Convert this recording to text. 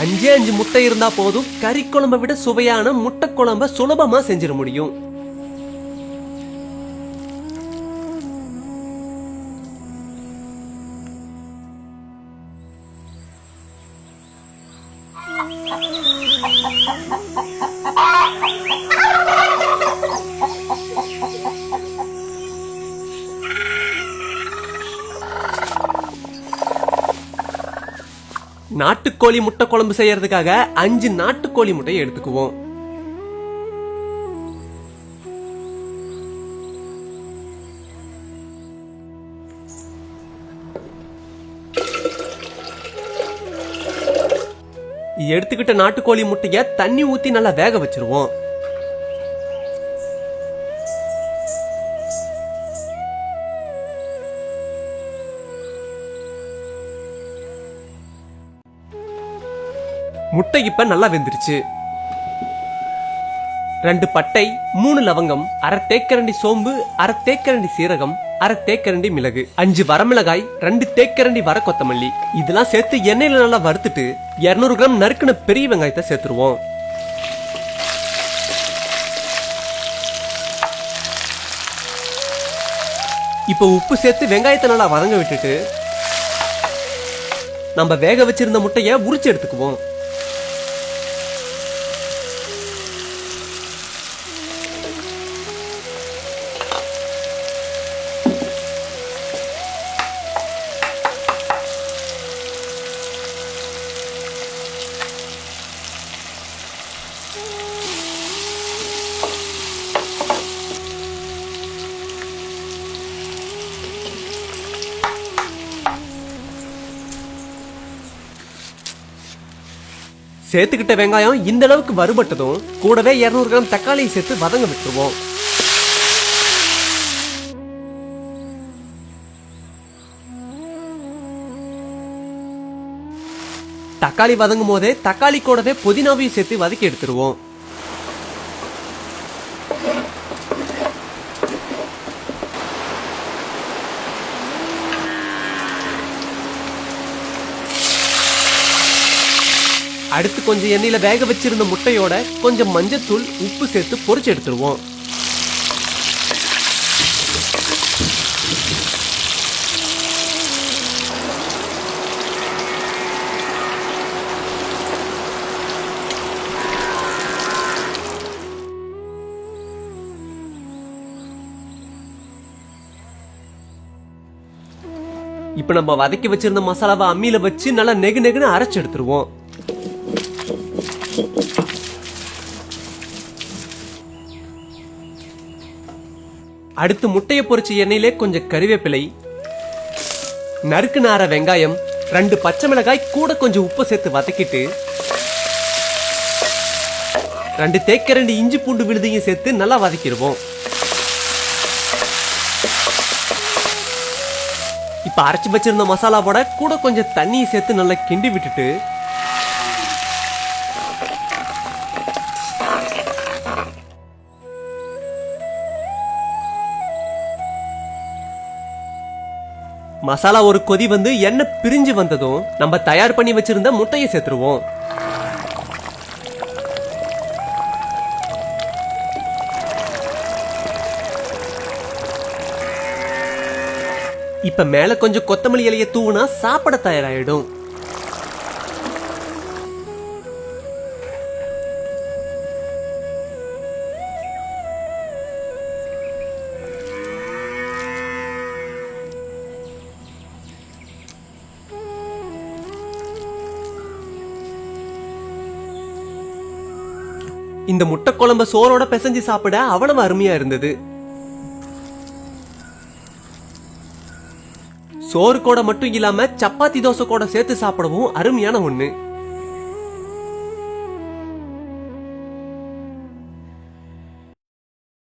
5 முட்டை இருந்தா போதும் கறி குழம்பை விட சுவையான முட்டை குழம்ப சுலபமா செஞ்சிட முடியும். நாட்டுக்கோழி முட்டை குழம்பு செய்யறதுக்காக 5 நாட்டுக்கோழி முட்டையை எடுத்துக்குவோம். எடுத்துக்கிட்ட நாட்டுக்கோழி முட்டைய தண்ணி ஊத்தி நல்லா வேக வச்சிருவோம். முட்டை இப்ப நல்லா வெந்துருச்சு. 2 பட்டை, 3 லவங்கம், அரை தேக்கரண்டி சோம்பு, அரை தேக்கரண்டி சீரகம், அரை தேக்கரண்டி மிளகு, 5 வரமிளகாய், 2 தேக்கரண்டி வர கொத்தமல்லி இதெல்லாம் சேர்த்து எண்ணெயில நல்லா வறுத்துட்டு 200 கிராம் நறுக்குன பெரிய வெங்காயத்தை சேர்த்துருவோம். இப்ப உப்பு சேர்த்து வெங்காயத்தை நல்லா வதங்க விட்டுட்டு நம்ம வேக வச்சிருந்த முட்டைய உரிச்சு எடுத்துக்குவோம். சேர்த்துக்கிட்ட வெங்காயம் இந்த அளவுக்கு வறுபட்டதும் கூடவே 200 கிராம் தக்காளியை சேர்த்து வதங்க விட்டுருவோம். தக்காளி வதங்கும் போதே தக்காளி கூடவே புதினாவையும் சேர்த்து வதக்கி எடுத்துருவோம். அடுத்து கொஞ்சம் எண்ணெயில வேக வச்சிருந்த முட்டையோட கொஞ்சம் மஞ்சத்தூள், உப்பு சேர்த்து பொரிச்சு எடுத்துருவோம். இப்ப நம்ம வதக்கி வச்சிருந்த மசாலாவை அம்மியில வச்சு நல்லா நெகு நெகுன்னு அரைச்சு எடுத்துருவோம். அடுத்து முட்டையை பொரிச்ச எண்ணெயிலே கொஞ்சம் கறிவேப்பிலை, நறுக்கு நார வெங்காயம், 2 பச்சை மிளகாய் கூட கொஞ்சம் உப்பு சேர்த்து வதக்கிட்டு 2 தேக்கரண்டி இஞ்சி பூண்டு விழுதையும் சேர்த்து நல்லா வதக்கிடுவோம். இப்ப அரைச்சு வச்சிருந்த மசாலாவோட கூட கொஞ்சம் தண்ணியை சேர்த்து நல்லா கிண்டி விட்டுட்டு மசாலா ஒரு கொதி வந்து எண்ணெய் பிரிஞ்சு வந்ததும் நம்ம தயார் பண்ணி வச்சிருந்த முட்டையை சேர்த்துருவோம். இப்ப மேல கொஞ்சம் கொத்தமல்லி இலையை தூவுனா சாப்பிட தயாராயிடும். இந்த முட்டை குழம்ப சோறோட பிசைஞ்சு சாப்பிட அவ்வளவு அருமையா இருந்தது. சோறு கூட மட்டும் இல்லாம சப்பாத்தி தோசை கூட சேர்த்து சாப்பிடவும் அருமையான ஒண்ணு.